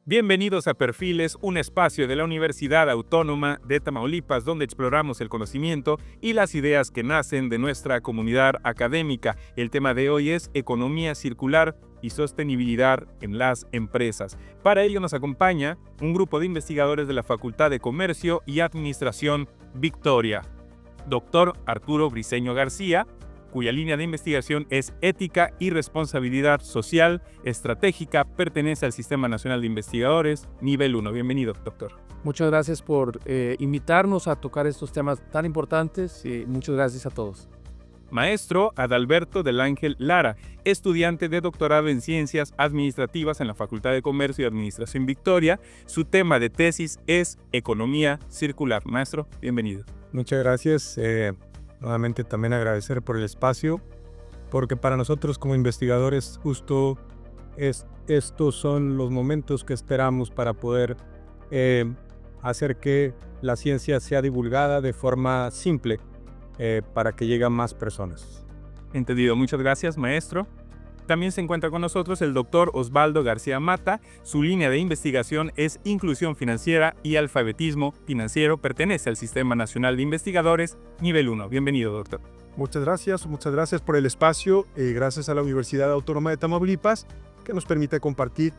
Bienvenidos a Perfiles, un espacio de la Universidad Autónoma de Tamaulipas donde exploramos el conocimiento y las ideas que nacen de nuestra comunidad académica. El tema de hoy es economía circular y sostenibilidad en las empresas. Para ello nos acompaña un grupo de investigadores de la Facultad de Comercio y Administración Victoria. Doctor Arturo Briceño García, cuya línea de investigación es Ética y Responsabilidad Social Estratégica, pertenece al Sistema Nacional de Investigadores, nivel 1. Bienvenido, doctor. Muchas gracias por invitarnos a tocar estos temas tan importantes y muchas gracias a todos. Maestro Adalberto del Ángel Lara, estudiante de doctorado en Ciencias Administrativas en la Facultad de Comercio y Administración Victoria. Su tema de tesis es Economía Circular. Maestro, bienvenido. Muchas gracias. Nuevamente también agradecer por el espacio, porque para nosotros como investigadores justo estos son los momentos que esperamos para poder hacer que la ciencia sea divulgada de forma simple para que llegue a más personas. Entendido. Muchas gracias, maestro. También se encuentra con nosotros el doctor Osvaldo García Mata. Su línea de investigación es Inclusión Financiera y Alfabetismo Financiero. Pertenece al Sistema Nacional de Investigadores, nivel 1. Bienvenido, doctor. Muchas gracias por el espacio. Gracias a la Universidad Autónoma de Tamaulipas, que nos permite compartir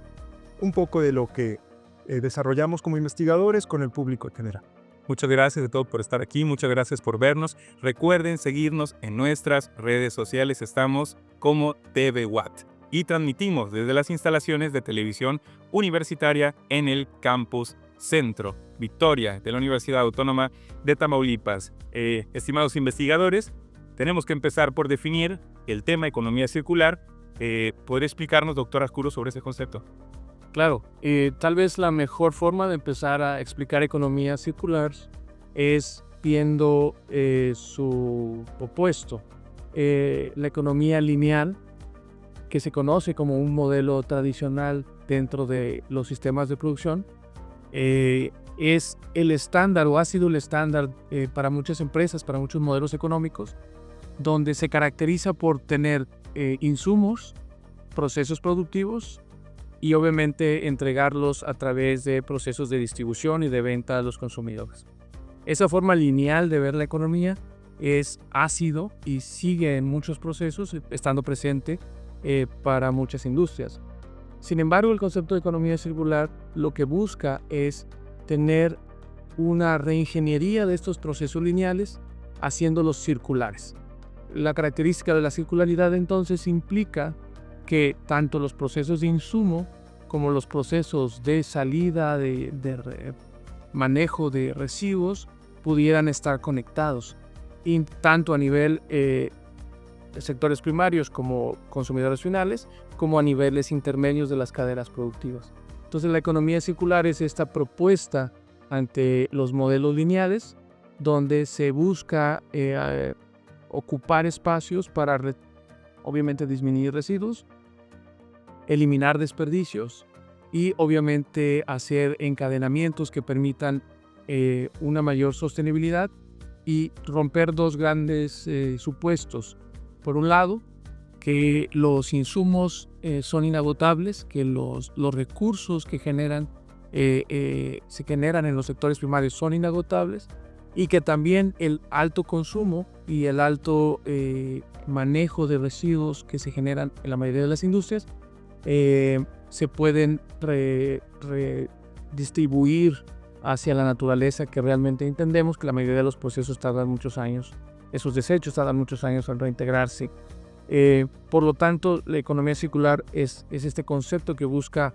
un poco de lo que desarrollamos como investigadores con el público en general. Muchas gracias de todo por estar aquí, muchas gracias por vernos. Recuerden seguirnos en nuestras redes sociales, estamos como TV Watt y transmitimos desde las instalaciones de televisión universitaria en el Campus Centro Victoria de la Universidad Autónoma de Tamaulipas. Estimados investigadores, tenemos que empezar por definir el tema economía circular. ¿Podría explicarnos, doctor Arturo, sobre ese concepto? Claro, tal vez la mejor forma de empezar a explicar economía circular es viendo su opuesto, la economía lineal, que se conoce como un modelo tradicional dentro de los sistemas de producción. Es el estándar o ha sido el estándar para muchas empresas, para muchos modelos económicos, donde se caracteriza por tener insumos, procesos productivos, y obviamente entregarlos a través de procesos de distribución y de venta a los consumidores. Esa forma lineal de ver la economía ha sido y sigue en muchos procesos, estando presente para muchas industrias. Sin embargo, el concepto de economía circular lo que busca es tener una reingeniería de estos procesos lineales, haciéndolos circulares. La característica de la circularidad entonces implica que tanto los procesos de insumo como los procesos de salida, de manejo de residuos, pudieran estar conectados, y tanto a nivel de sectores primarios como consumidores finales, como a niveles intermedios de las cadenas productivas. Entonces la economía circular es esta propuesta ante los modelos lineales, donde se busca ocupar espacios para obviamente disminuir residuos, eliminar desperdicios y obviamente hacer encadenamientos que permitan una mayor sostenibilidad y romper dos grandes supuestos. Por un lado, que los insumos son inagotables, que los recursos que se generan en los sectores primarios son inagotables, y que también el alto consumo y el alto manejo de residuos que se generan en la mayoría de las industrias se pueden redistribuir hacia la naturaleza, que realmente entendemos que la mayoría de los procesos tardan muchos años, esos desechos tardan muchos años en reintegrarse. Por lo tanto, la economía circular es este concepto que busca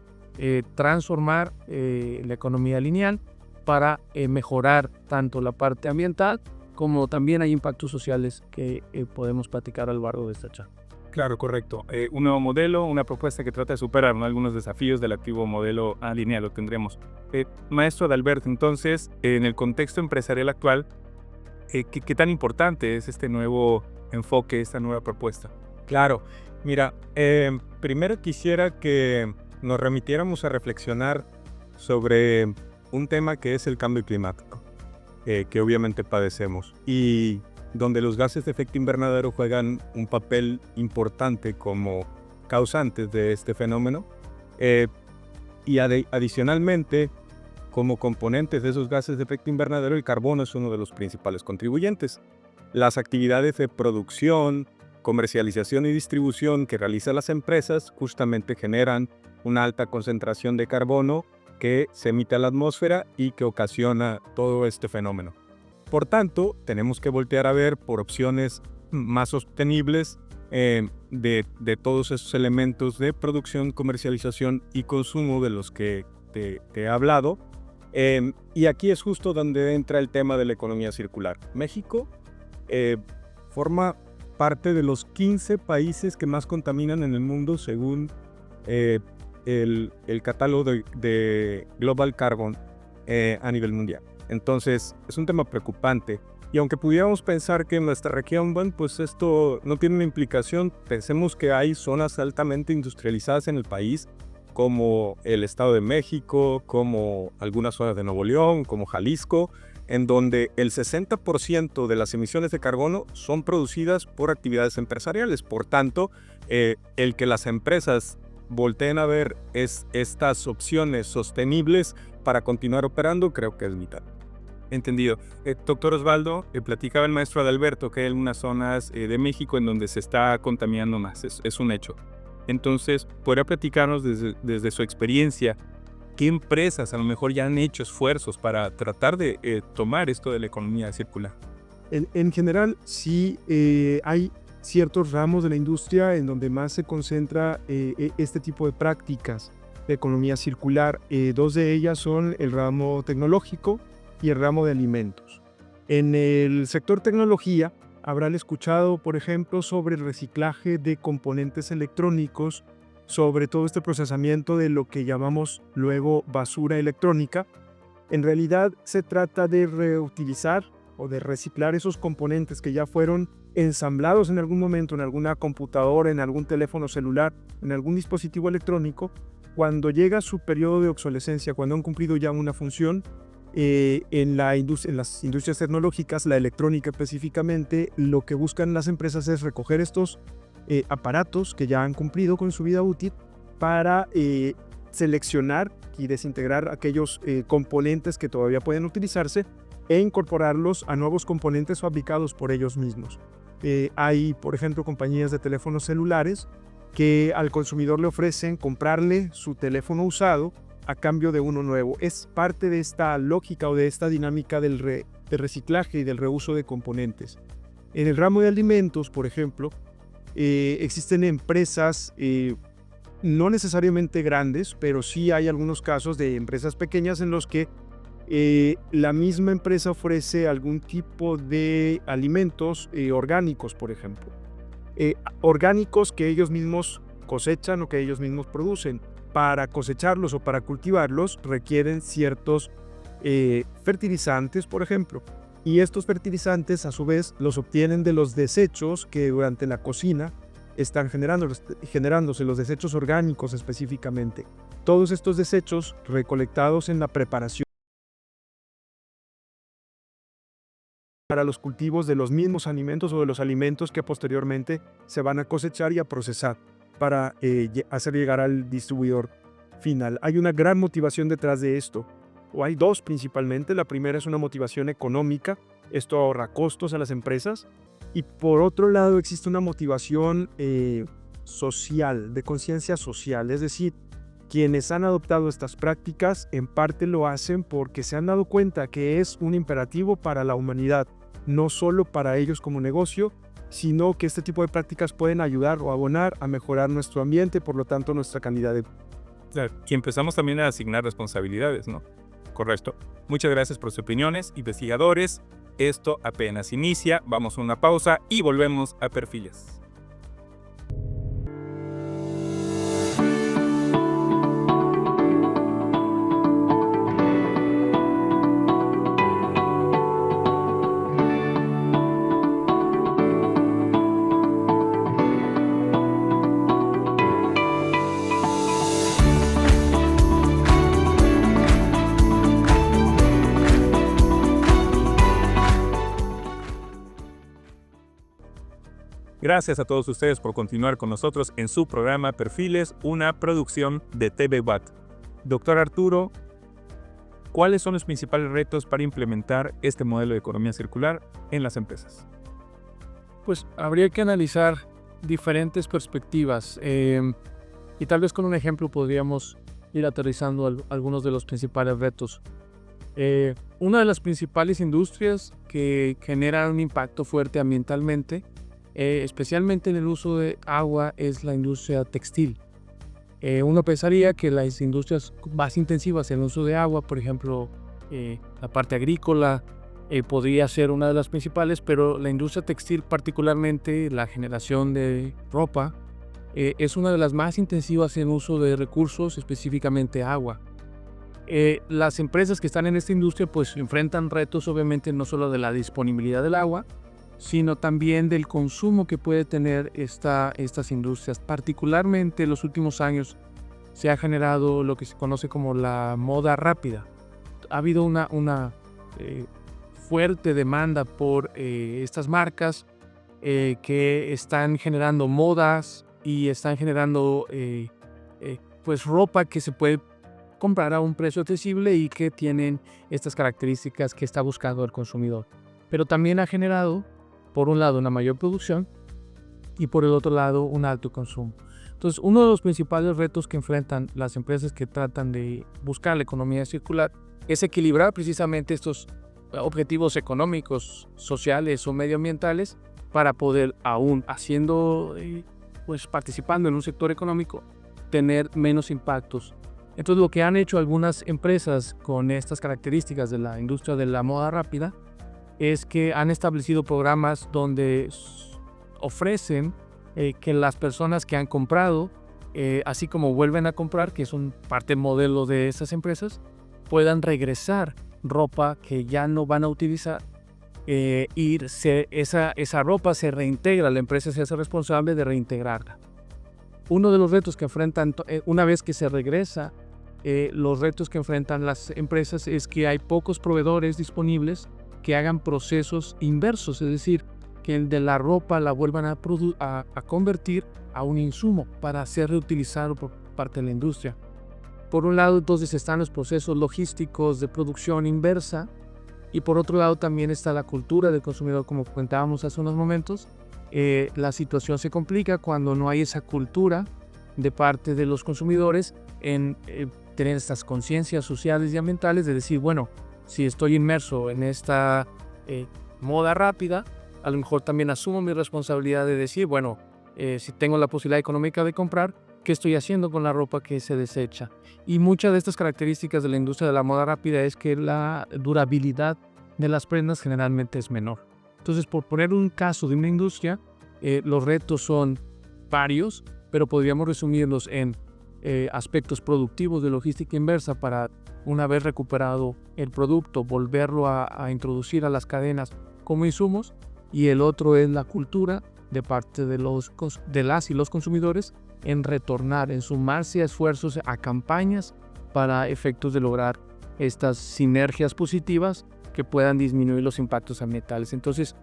transformar la economía lineal para mejorar tanto la parte ambiental como también hay impactos sociales que podemos platicar a lo largo de esta charla. Claro, correcto. Un nuevo modelo, una propuesta que trata de superar, ¿no?, algunos desafíos del activo modelo lineal, lo tendremos. Maestro Adalberto, entonces, en el contexto empresarial actual, ¿qué tan importante es este nuevo enfoque, esta nueva propuesta? Claro, mira, primero quisiera que nos remitiéramos a reflexionar sobre un tema que es el cambio climático, que obviamente padecemos, y donde los gases de efecto invernadero juegan un papel importante como causantes de este fenómeno. Y adicionalmente, como componentes de esos gases de efecto invernadero, el carbono es uno de los principales contribuyentes. Las actividades de producción, comercialización y distribución que realizan las empresas justamente generan una alta concentración de carbono que se emite a la atmósfera y que ocasiona todo este fenómeno. Por tanto, tenemos que voltear a ver por opciones más sostenibles de todos esos elementos de producción, comercialización y consumo de los que te he hablado. Y aquí es justo donde entra el tema de la economía circular. México forma parte de los 15 países que más contaminan en el mundo según el catálogo de Global Carbon a nivel mundial. Entonces, es un tema preocupante. Y aunque pudiéramos pensar que en nuestra región, bueno, pues esto no tiene una implicación, pensemos que hay zonas altamente industrializadas en el país, como el Estado de México, como algunas zonas de Nuevo León, como Jalisco, en donde el 60% de las emisiones de carbono son producidas por actividades empresariales. Por tanto, el que las empresas volteen a ver estas opciones sostenibles para continuar operando, creo que es vital. Entendido. Doctor Osvaldo, platicaba el maestro Adalberto que hay algunas zonas de México en donde se está contaminando más, es un hecho. Entonces, ¿podría platicarnos desde su experiencia qué empresas a lo mejor ya han hecho esfuerzos para tratar de tomar esto de la economía circular? En general, sí hay ciertos ramos de la industria en donde más se concentra este tipo de prácticas de economía circular. Dos de ellas son el ramo tecnológico y el ramo de alimentos. En el sector tecnología, habrán escuchado, por ejemplo, sobre el reciclaje de componentes electrónicos, sobre todo este procesamiento de lo que llamamos luego basura electrónica. En realidad se trata de reutilizar o de reciclar esos componentes que ya fueron ensamblados en algún momento en alguna computadora, en algún teléfono celular, en algún dispositivo electrónico. Cuando llega su periodo de obsolescencia, cuando han cumplido ya una función, en las industrias tecnológicas, la electrónica específicamente, lo que buscan las empresas es recoger estos aparatos que ya han cumplido con su vida útil para seleccionar y desintegrar aquellos componentes que todavía pueden utilizarse e incorporarlos a nuevos componentes fabricados por ellos mismos. Hay, por ejemplo, compañías de teléfonos celulares que al consumidor le ofrecen comprarle su teléfono usado a cambio de uno nuevo. Es parte de esta lógica o de esta dinámica del reciclaje y del reuso de componentes. En el ramo de alimentos, por ejemplo, existen empresas no necesariamente grandes, pero sí hay algunos casos de empresas pequeñas en los que la misma empresa ofrece algún tipo de alimentos orgánicos, por ejemplo. Orgánicos que ellos mismos cosechan o que ellos mismos producen. Para cosecharlos o para cultivarlos requieren ciertos fertilizantes, por ejemplo. Y estos fertilizantes, a su vez, los obtienen de los desechos que durante la cocina están generándose, los desechos orgánicos específicamente. Todos estos desechos recolectados en la preparación para los cultivos de los mismos alimentos o de los alimentos que posteriormente se van a cosechar y a procesar para hacer llegar al distribuidor final. Hay una gran motivación detrás de esto, o hay dos principalmente. La primera es una motivación económica, esto ahorra costos a las empresas, y por otro lado existe una motivación social, de conciencia social, es decir, quienes han adoptado estas prácticas en parte lo hacen porque se han dado cuenta que es un imperativo para la humanidad, no solo para ellos como negocio, sino que este tipo de prácticas pueden ayudar o abonar a mejorar nuestro ambiente, por lo tanto nuestra calidad de vida. Claro, y empezamos también a asignar responsabilidades, ¿no? Correcto. Muchas gracias por sus opiniones, investigadores. Esto apenas inicia, vamos a una pausa y volvemos a Perfiles. Gracias a todos ustedes por continuar con nosotros en su programa Perfiles, una producción de TV Watt. Doctor Arturo, ¿cuáles son los principales retos para implementar este modelo de economía circular en las empresas? Pues habría que analizar diferentes perspectivas y tal vez con un ejemplo podríamos ir aterrizando algunos de los principales retos. Una de las principales industrias que generan un impacto fuerte ambientalmente, especialmente en el uso de agua, es la industria textil. Uno pensaría que las industrias más intensivas en el uso de agua, por ejemplo, la parte agrícola, podría ser una de las principales, pero la industria textil, particularmente la generación de ropa, es una de las más intensivas en uso de recursos, específicamente agua. Las empresas que están en esta industria pues enfrentan retos obviamente no solo de la disponibilidad del agua, sino también del consumo que puede tener estas industrias. Particularmente en los últimos años se ha generado lo que se conoce como la moda rápida. Ha habido una fuerte demanda por estas marcas que están generando modas y están generando pues ropa que se puede comprar a un precio accesible y que tienen estas características que está buscando el consumidor. Pero también ha generado, por un lado, una mayor producción y por el otro lado, un alto consumo. Entonces, uno de los principales retos que enfrentan las empresas que tratan de buscar la economía circular es equilibrar precisamente estos objetivos económicos, sociales o medioambientales para poder, aún haciendo, pues participando en un sector económico, tener menos impactos. Entonces, lo que han hecho algunas empresas con estas características de la industria de la moda rápida es que han establecido programas donde ofrecen que las personas que han comprado, así como vuelven a comprar, que son parte del modelo de estas empresas, puedan regresar ropa que ya no van a utilizar esa ropa se reintegra, la empresa se hace responsable de reintegrarla. Uno de los retos que enfrentan una vez que se regresa, los retos que enfrentan las empresas es que hay pocos proveedores disponibles que hagan procesos inversos, es decir, que el de la ropa la vuelvan a convertir a un insumo para ser reutilizado por parte de la industria. Por un lado, entonces están los procesos logísticos de producción inversa y por otro lado también está la cultura del consumidor, como comentábamos hace unos momentos. La situación se complica cuando no hay esa cultura de parte de los consumidores en tener estas conciencias sociales y ambientales de decir, bueno, si estoy inmerso en esta moda rápida, a lo mejor también asumo mi responsabilidad de decir, bueno, si tengo la posibilidad económica de comprar, ¿qué estoy haciendo con la ropa que se desecha? Y muchas de estas características de la industria de la moda rápida es que la durabilidad de las prendas generalmente es menor. Entonces, por poner un caso de una industria, los retos son varios, pero podríamos resumirlos en aspectos productivos de logística inversa para, una vez recuperado el producto, volverlo a introducir a las cadenas como insumos, y el otro es la cultura de parte de las y los consumidores en retornar, en sumarse a esfuerzos, a campañas para efectos de lograr estas sinergias positivas que puedan disminuir los impactos ambientales. Entonces,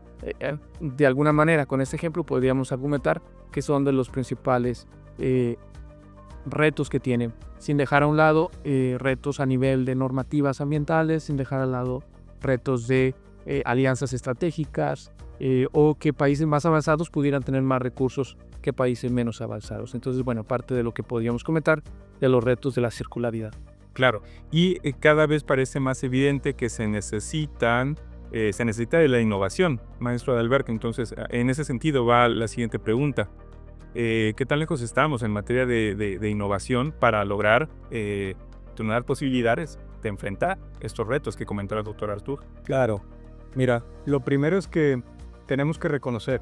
de alguna manera, con este ejemplo podríamos argumentar que son de los principales retos que tienen, sin dejar a un lado retos a nivel de normativas ambientales, sin dejar a un lado retos de alianzas estratégicas o que países más avanzados pudieran tener más recursos que países menos avanzados. Entonces, bueno, parte de lo que podríamos comentar de los retos de la circularidad. Claro, y cada vez parece más evidente que se necesita de la innovación, maestro Adalberto. Entonces, en ese sentido va la siguiente pregunta. ¿Qué tan lejos estamos en materia de innovación para lograr tener posibilidades de enfrentar estos retos que comentó el doctor Arturo? Claro. Mira, lo primero es que tenemos que reconocer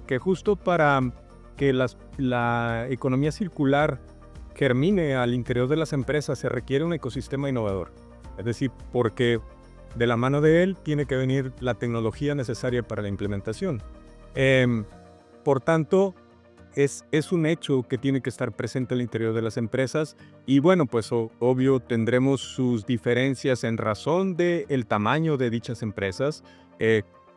que justo para que la economía circular germine al interior de las empresas se requiere un ecosistema innovador. Es decir, porque de la mano de él tiene que venir la tecnología necesaria para la implementación. Por tanto, es un hecho que tiene que estar presente al interior de las empresas y bueno, pues obvio tendremos sus diferencias en razón del tamaño de dichas empresas.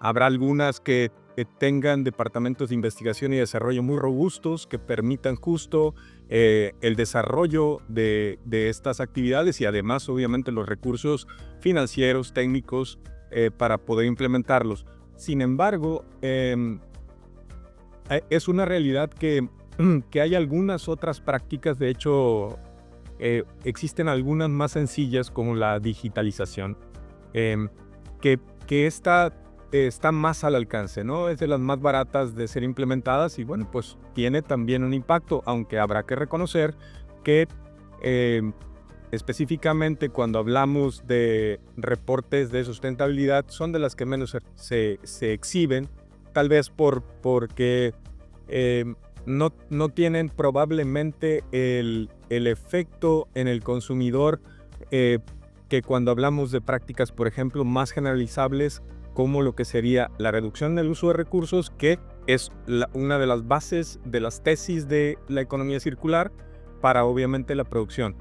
Habrá algunas que tengan departamentos de investigación y desarrollo muy robustos que permitan justo el desarrollo de estas actividades y además obviamente los recursos financieros, técnicos para poder implementarlos. Sin embargo, es una realidad que hay algunas otras prácticas, de hecho existen algunas más sencillas como la digitalización, que está más al alcance, ¿no? Es de las más baratas de ser implementadas y bueno, pues tiene también un impacto, aunque habrá que reconocer que específicamente cuando hablamos de reportes de sustentabilidad son de las que menos se exhiben, tal vez porque no tienen probablemente el efecto en el consumidor que cuando hablamos de prácticas, por ejemplo, más generalizables, como lo que sería la reducción del uso de recursos, que es una de las bases de las tesis de la economía circular para obviamente la producción.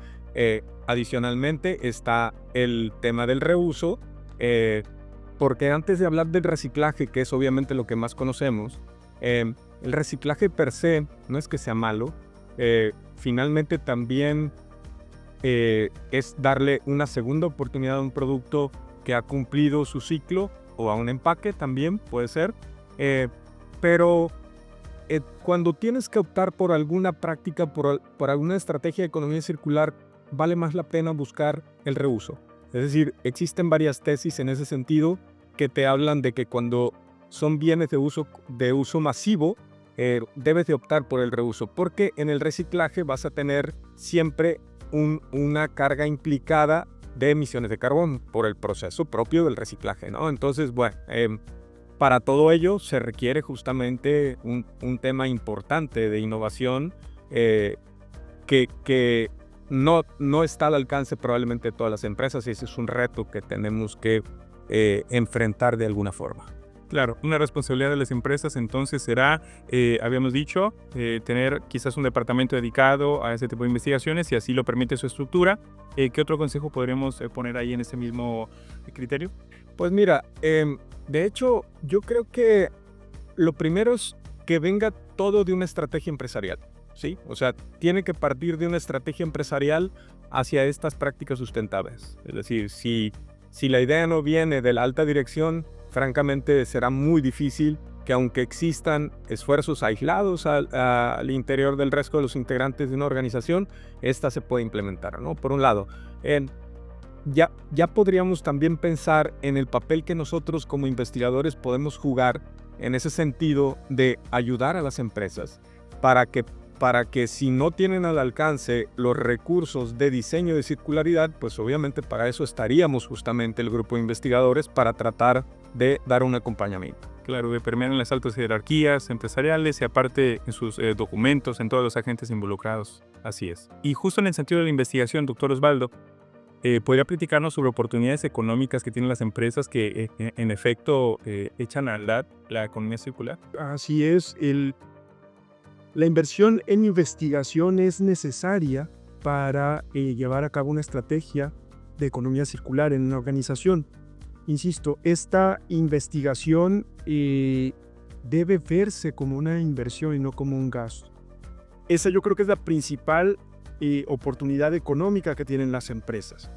Adicionalmente está el tema del reuso, porque antes de hablar del reciclaje, que es obviamente lo que más conocemos, el reciclaje per se no es que sea malo, finalmente también es darle una segunda oportunidad a un producto que ha cumplido su ciclo, o a un empaque también puede ser, pero cuando tienes que optar por alguna práctica, por alguna estrategia de economía circular, vale más la pena buscar el reuso. Es decir, existen varias tesis en ese sentido que te hablan de que cuando son bienes de uso masivo, debes de optar por el reuso, porque en el reciclaje vas a tener siempre una carga implicada de emisiones de carbón por el proceso propio del reciclaje, ¿no? Entonces, bueno, para todo ello se requiere justamente un tema importante de innovación que no está al alcance probablemente de todas las empresas, y ese es un reto que tenemos que enfrentar de alguna forma. Claro, una responsabilidad de las empresas entonces será, habíamos dicho, tener quizás un departamento dedicado a ese tipo de investigaciones, y así lo permite su estructura. ¿Qué otro consejo podremos poner ahí en ese mismo criterio? Pues mira, de hecho, yo creo que lo primero es que venga todo de una estrategia empresarial, ¿sí? O sea, tiene que partir de una estrategia empresarial hacia estas prácticas sustentables. Es decir, si la idea no viene de la alta dirección, francamente será muy difícil que, aunque existan esfuerzos aislados al interior del resto de los integrantes de una organización, esta se puede implementar, ¿no? Por un lado, ya podríamos también pensar en el papel que nosotros como investigadores podemos jugar en ese sentido de ayudar a las empresas para que si no tienen al alcance los recursos de diseño de circularidad, pues obviamente para eso estaríamos justamente el grupo de investigadores, para tratar de dar un acompañamiento. Claro, de permear en las altas jerarquías empresariales y aparte en sus documentos, en todos los agentes involucrados. Así es. Y justo en el sentido de la investigación, doctor Osvaldo, ¿podría platicarnos sobre oportunidades económicas que tienen las empresas que en efecto echan a andar la economía circular? Así es, la inversión en investigación es necesaria para llevar a cabo una estrategia de economía circular en una organización. Insisto, esta investigación debe verse como una inversión y no como un gasto. Esa yo creo que es la principal oportunidad económica que tienen las empresas.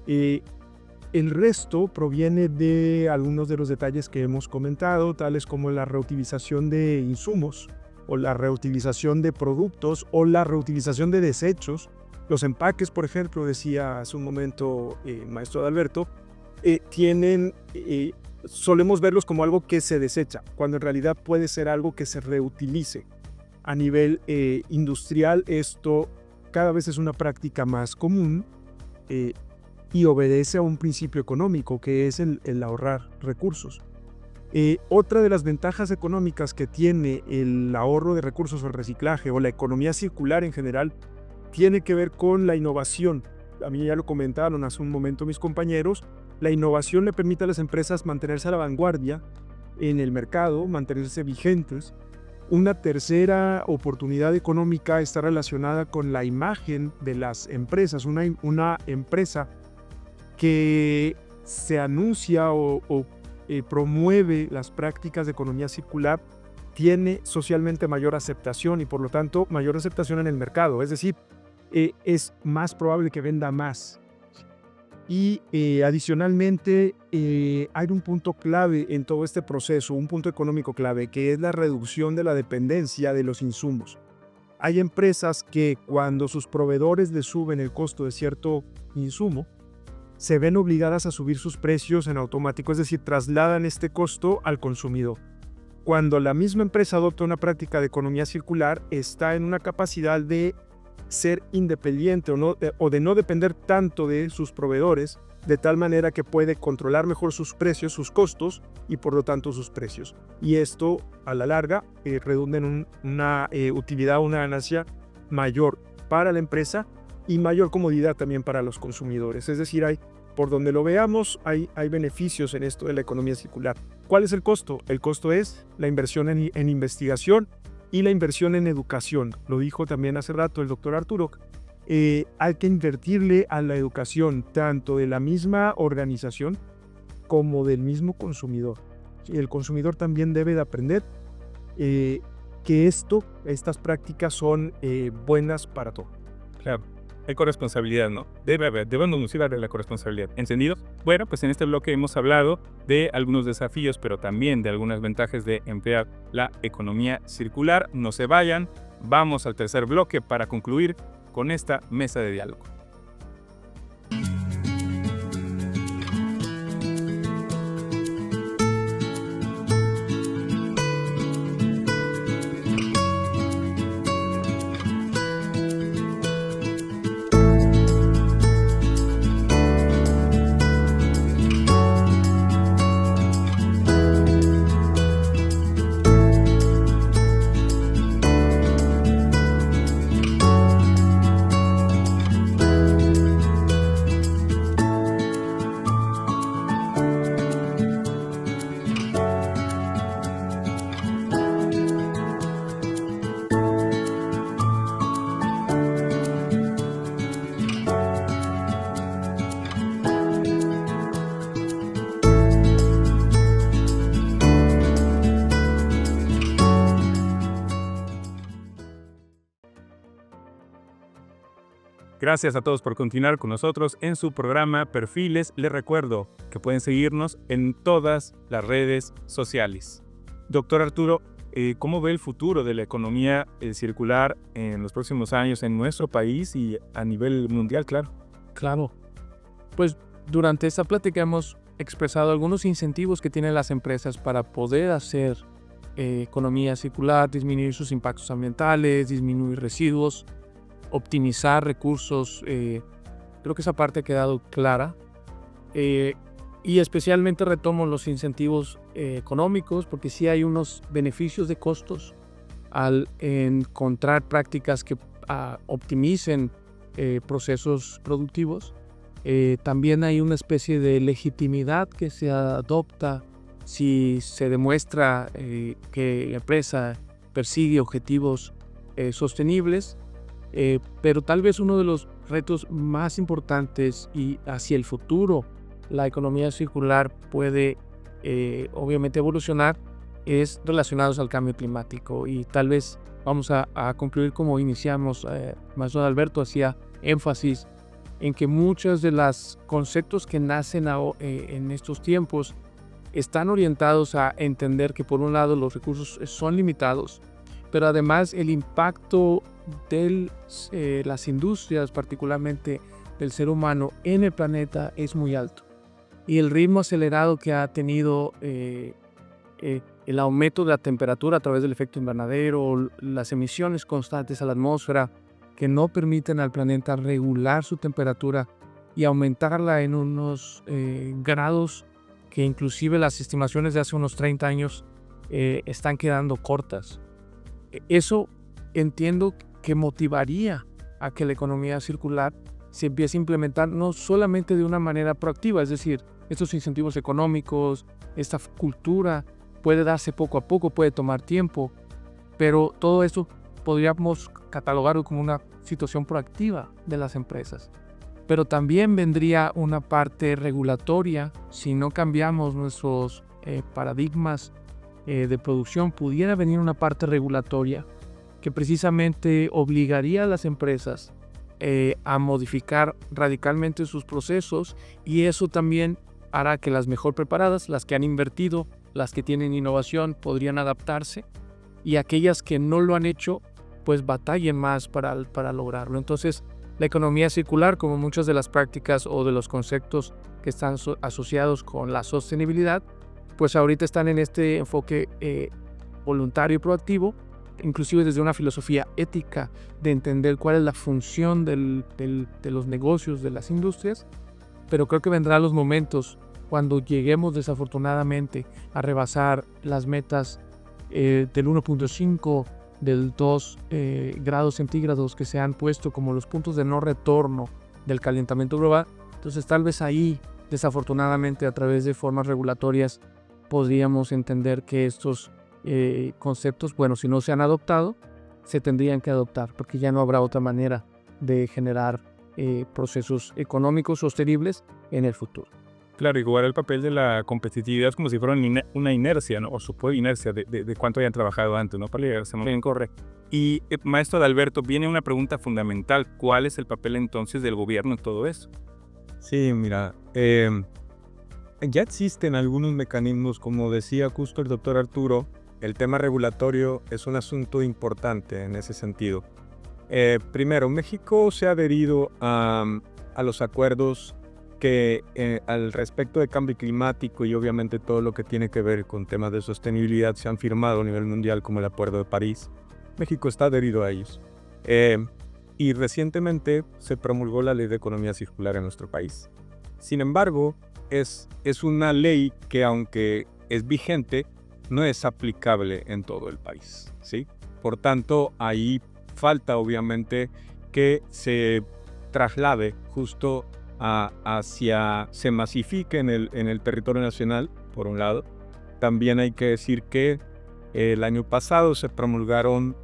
El resto proviene de algunos de los detalles que hemos comentado, tales como la reutilización de insumos, o la reutilización de productos, o la reutilización de desechos. Los empaques, por ejemplo, decía hace un momento maestro Adalberto, solemos verlos como algo que se desecha, cuando en realidad puede ser algo que se reutilice. A nivel industrial, esto cada vez es una práctica más común y obedece a un principio económico, que es el ahorrar recursos. Otra de las ventajas económicas que tiene el ahorro de recursos o el reciclaje o la economía circular en general tiene que ver con la innovación. A mí ya lo comentaron hace un momento mis compañeros. La innovación le permite a las empresas mantenerse a la vanguardia en el mercado, mantenerse vigentes. Una tercera oportunidad económica está relacionada con la imagen de las empresas. Una empresa que se anuncia o promueve las prácticas de economía circular tiene socialmente mayor aceptación y por lo tanto mayor aceptación en el mercado. Es decir, es más probable que venda más. Y adicionalmente hay un punto clave en todo este proceso, un punto económico clave, que es la reducción de la dependencia de los insumos. Hay empresas que cuando sus proveedores les suben el costo de cierto insumo, se ven obligadas a subir sus precios en automático, es decir, trasladan este costo al consumidor. Cuando la misma empresa adopta una práctica de economía circular, está en una capacidad de ser independiente o de no depender tanto de sus proveedores, de tal manera que puede controlar mejor sus precios, sus costos y por lo tanto sus precios. Y esto a la larga redunda en una utilidad, una ganancia mayor para la empresa y mayor comodidad también para los consumidores. Es decir, por donde lo veamos, hay beneficios en esto de la economía circular. ¿Cuál es el costo? El costo es la inversión en investigación y la inversión en educación. Lo dijo también hace rato el doctor Arturo. Hay que invertirle a la educación tanto de la misma organización como del mismo consumidor. El consumidor también debe de aprender que estas prácticas son buenas para todos. Claro. Hay corresponsabilidad, ¿no? Debemos darle la corresponsabilidad. ¿Entendido? Bueno, pues en este bloque hemos hablado de algunos desafíos, pero también de algunas ventajas de emplear la economía circular. No se vayan, vamos al tercer bloque para concluir con esta mesa de diálogo. Gracias a todos por continuar con nosotros en su programa Perfiles. Les recuerdo que pueden seguirnos en todas las redes sociales. Doctor Arturo, ¿cómo ve el futuro de la economía circular en los próximos años en nuestro país y a nivel mundial, claro? Claro. Pues durante esta plática hemos expresado algunos incentivos que tienen las empresas para poder hacer economía circular, disminuir sus impactos ambientales, disminuir residuos, optimizar recursos. Creo que esa parte ha quedado clara. Y especialmente retomo los incentivos económicos, porque sí hay unos beneficios de costos al encontrar prácticas que optimicen procesos productivos. También hay una especie de legitimidad que se adopta si se demuestra que la empresa persigue objetivos sostenibles. Pero tal vez uno de los retos más importantes y hacia el futuro la economía circular puede obviamente evolucionar es relacionados al cambio climático, y tal vez vamos a concluir como iniciamos. Maestro Alberto hacía énfasis en que muchos de los conceptos que nacen en estos tiempos están orientados a entender que por un lado los recursos son limitados, pero además el impacto de las industrias, particularmente del ser humano en el planeta, es muy alto. Y el ritmo acelerado que ha tenido el aumento de la temperatura a través del efecto invernadero, las emisiones constantes a la atmósfera que no permiten al planeta regular su temperatura y aumentarla en unos grados que inclusive las estimaciones de hace unos 30 años están quedando cortas. Eso entiendo que motivaría a que la economía circular se empiece a implementar no solamente de una manera proactiva, es decir, estos incentivos económicos, esta cultura puede darse poco a poco, puede tomar tiempo, pero todo esto podríamos catalogarlo como una situación proactiva de las empresas. Pero también vendría una parte regulatoria si no cambiamos nuestros paradigmas de producción, pudiera venir una parte regulatoria que precisamente obligaría a las empresas a modificar radicalmente sus procesos, y eso también hará que las mejor preparadas, las que han invertido, las que tienen innovación, podrían adaptarse, y aquellas que no lo han hecho pues batallen más para lograrlo. Entonces, la economía circular, como muchas de las prácticas o de los conceptos que están asociados con la sostenibilidad, pues ahorita están en este enfoque voluntario y proactivo, inclusive desde una filosofía ética de entender cuál es la función de los negocios, de las industrias. Pero creo que vendrán los momentos cuando lleguemos desafortunadamente a rebasar las metas del 1.5, del 2 grados centígrados que se han puesto como los puntos de no retorno del calentamiento global. Entonces tal vez ahí, desafortunadamente, a través de formas regulatorias, podríamos entender que estos conceptos, bueno, si no se han adoptado, se tendrían que adoptar, porque ya no habrá otra manera de generar procesos económicos sostenibles en el futuro. Claro, y jugar el papel de la competitividad como si fuera una inercia, ¿no? O supuesta inercia de cuánto hayan trabajado antes, ¿no? Para llegarse más bien, correcto. Y maestro Adalberto, viene una pregunta fundamental. ¿Cuál es el papel entonces del gobierno en todo eso? Sí, mira, ya existen algunos mecanismos, como decía justo el doctor Arturo, el tema regulatorio es un asunto importante en ese sentido. Primero, México se ha adherido a los acuerdos que al respecto de cambio climático y obviamente todo lo que tiene que ver con temas de sostenibilidad se han firmado a nivel mundial, como el Acuerdo de París. México está adherido a ellos. Y recientemente se promulgó la Ley de Economía Circular en nuestro país. Sin embargo, es una ley que, aunque es vigente, no es aplicable en todo el país, ¿sí? Por tanto, ahí falta obviamente que se traslade justo se masifique en el territorio nacional, por un lado. También hay que decir que el año pasado se promulgaron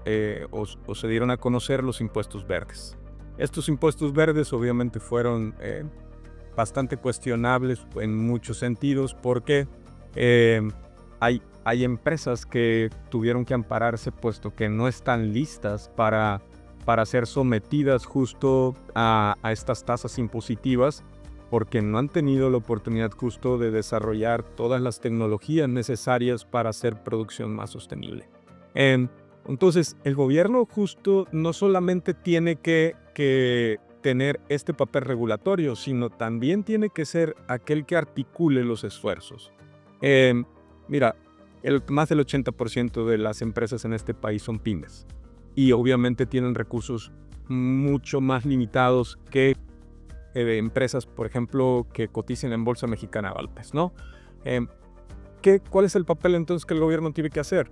o se dieron a conocer los impuestos verdes. Estos impuestos verdes obviamente fueron bastante cuestionables en muchos sentidos, porque hay empresas que tuvieron que ampararse puesto que no están listas para ser sometidas justo a estas tasas impositivas, porque no han tenido la oportunidad justo de desarrollar todas las tecnologías necesarias para hacer producción más sostenible. Entonces, el gobierno justo no solamente tiene que tener este papel regulatorio, sino también tiene que ser aquel que articule los esfuerzos. Mira, más del 80% de las empresas en este país son pymes. Y obviamente tienen recursos mucho más limitados que empresas, por ejemplo, que coticen en Bolsa Mexicana Valpes, ¿no? ¿Cuál es el papel entonces que el gobierno tiene que hacer?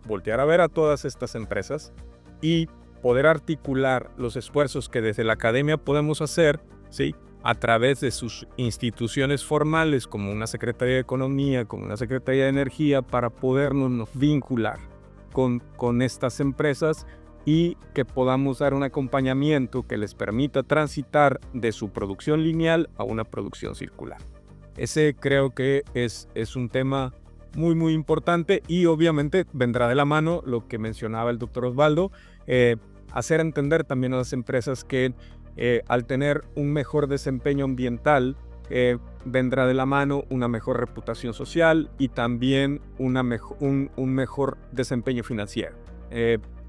Voltear a ver a todas estas empresas y poder articular los esfuerzos que desde la academia podemos hacer, ¿sí? A través de sus instituciones formales, como una Secretaría de Economía, como una Secretaría de Energía, para podernos vincular con estas empresas y que podamos dar un acompañamiento que les permita transitar de su producción lineal a una producción circular. Ese creo que es un tema muy, muy importante, y obviamente vendrá de la mano lo que mencionaba el doctor Osvaldo, hacer entender también a las empresas que al tener un mejor desempeño ambiental, vendrá de la mano una mejor reputación social y también un mejor desempeño financiero.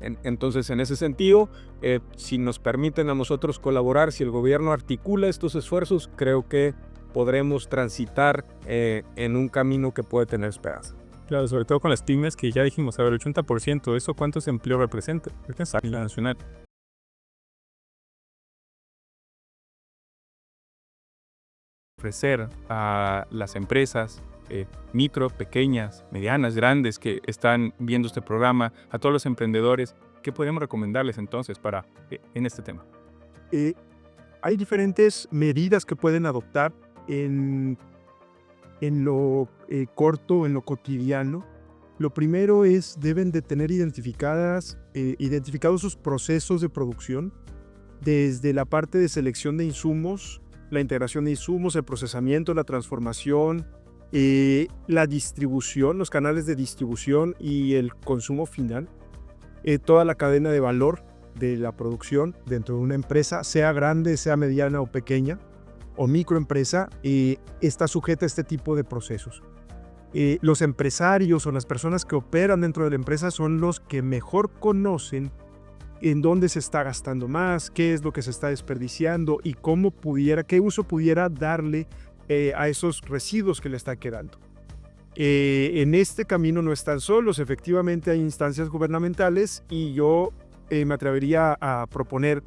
Entonces, en ese sentido, si nos permiten a nosotros colaborar, si el gobierno articula estos esfuerzos, creo que podremos transitar en un camino que puede tener esperanza. Claro, sobre todo con las pymes, que ya dijimos, a ver, el 80%, ¿eso cuántos empleos representa? A nivel nacional. Ofrecer a las empresas micro, pequeñas, medianas, grandes que están viendo este programa, a todos los emprendedores, ¿qué podemos recomendarles entonces en este tema? Hay diferentes medidas que pueden adoptar en lo corto, en lo cotidiano. Lo primero es, deben de tener identificados sus procesos de producción, desde la parte de selección de insumos, la integración de insumos, el procesamiento, la transformación, la distribución, los canales de distribución y el consumo final, toda la cadena de valor de la producción dentro de una empresa, sea grande, sea mediana o pequeña, o microempresa, está sujeta a este tipo de procesos. Los empresarios o las personas que operan dentro de la empresa son los que mejor conocen en dónde se está gastando más, qué es lo que se está desperdiciando y qué uso pudiera darle a esos residuos que le está quedando. En este camino no están solos, efectivamente hay instancias gubernamentales y yo me atrevería a proponer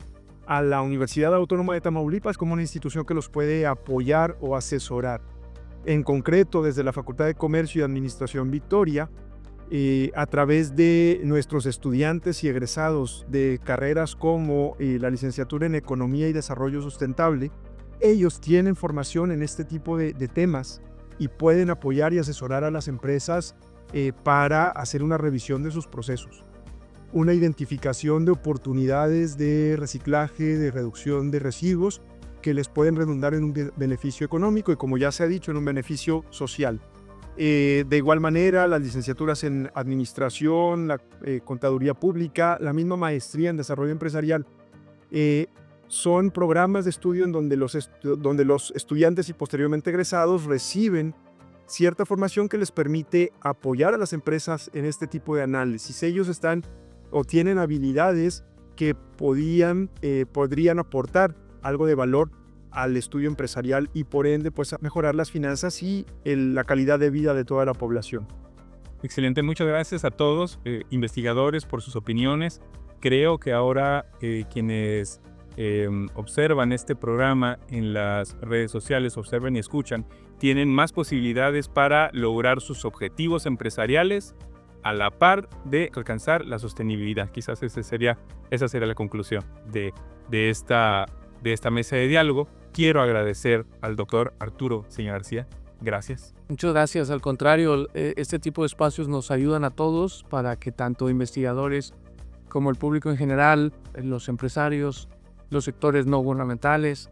a la Universidad Autónoma de Tamaulipas como una institución que los puede apoyar o asesorar. En concreto, desde la Facultad de Comercio y Administración Victoria, a través de nuestros estudiantes y egresados de carreras como la licenciatura en Economía y Desarrollo Sustentable, ellos tienen formación en este tipo de temas y pueden apoyar y asesorar a las empresas para hacer una revisión de sus procesos, una identificación de oportunidades de reciclaje, de reducción de residuos que les pueden redundar en un beneficio económico y, como ya se ha dicho, en un beneficio social. De igual manera, las licenciaturas en Administración, la Contaduría Pública, la misma maestría en Desarrollo Empresarial, son programas de estudio en donde los estudiantes y posteriormente egresados reciben cierta formación que les permite apoyar a las empresas en este tipo de análisis. Ellos están o tienen habilidades que podrían aportar algo de valor al estudio empresarial y por ende pues a mejorar las finanzas y la calidad de vida de toda la población. Excelente, muchas gracias a todos, investigadores, por sus opiniones. Creo que ahora quienes observan este programa en las redes sociales, observan y escuchan, tienen más posibilidades para lograr sus objetivos empresariales a la par de alcanzar la sostenibilidad. Quizás esa sería la conclusión de esta mesa de diálogo. Quiero agradecer al doctor Arturo Señor García. Gracias. Muchas gracias. Al contrario, este tipo de espacios nos ayudan a todos para que tanto investigadores como el público en general, los empresarios, los sectores no gubernamentales,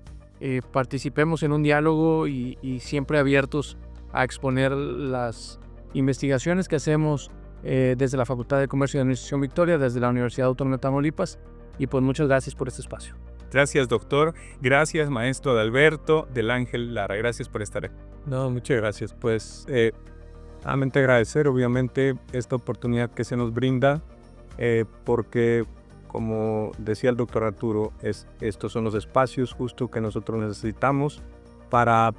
participemos en un diálogo y siempre abiertos a exponer las investigaciones que hacemos desde la Facultad de Comercio y Administración Victoria, desde la Universidad Autónoma de Tamaulipas. Y pues muchas gracias por este espacio. Gracias, doctor. Gracias, maestro Adalberto del Ángel Lara. Gracias por estar aquí. No, muchas gracias. Pues, nuevamente agradecer, obviamente, esta oportunidad que se nos brinda, porque, como decía el doctor Arturo, estos son los espacios justo que nosotros necesitamos para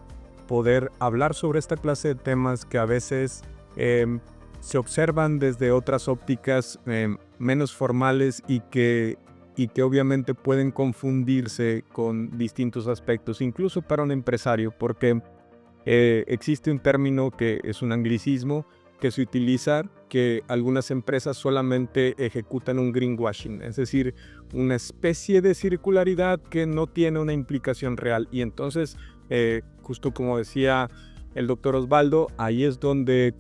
poder hablar sobre esta clase de temas que a veces se observan desde otras ópticas menos formales y que obviamente pueden confundirse con distintos aspectos, incluso para un empresario, porque existe un término que es un anglicismo que se utiliza, que algunas empresas solamente ejecutan un greenwashing, es decir, una especie de circularidad que no tiene una implicación real. Y entonces, justo como decía el doctor Osvaldo, ahí es donde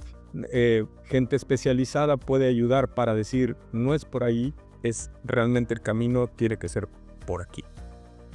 gente especializada puede ayudar para decir, no es por ahí, es realmente el camino, tiene que ser por aquí.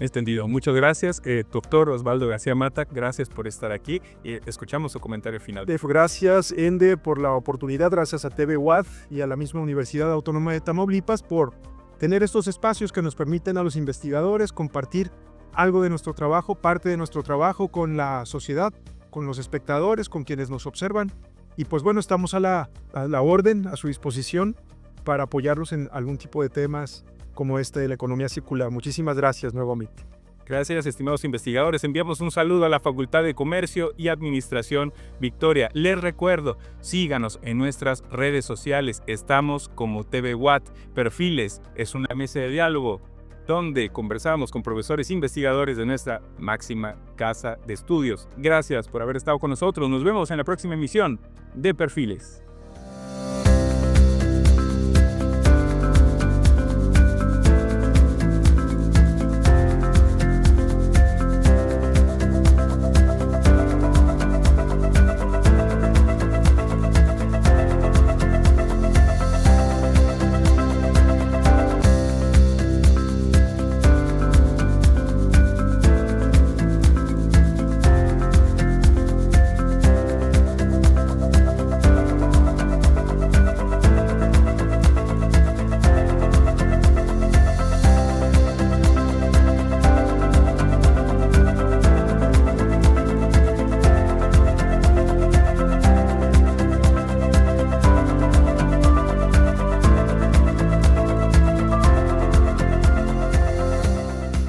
Entendido. Muchas gracias, doctor Osvaldo García Mata. Gracias por estar aquí y escuchamos su comentario final. Gracias, Ende, por la oportunidad. Gracias a TV UAD y a la misma Universidad Autónoma de Tamaulipas por tener estos espacios que nos permiten a los investigadores compartir algo de nuestro trabajo, parte de nuestro trabajo con la sociedad, con los espectadores, con quienes nos observan. Y pues bueno, estamos a la orden, a su disposición, para apoyarlos en algún tipo de temas como este de la economía circular. Muchísimas gracias nuevamente. Gracias, estimados investigadores. Enviamos un saludo a la Facultad de Comercio y Administración Victoria. Les recuerdo, síganos en nuestras redes sociales. Estamos como TV Watt. Perfiles es una mesa de diálogo donde conversamos con profesores investigadores de nuestra máxima casa de estudios. Gracias por haber estado con nosotros. Nos vemos en la próxima emisión de Perfiles.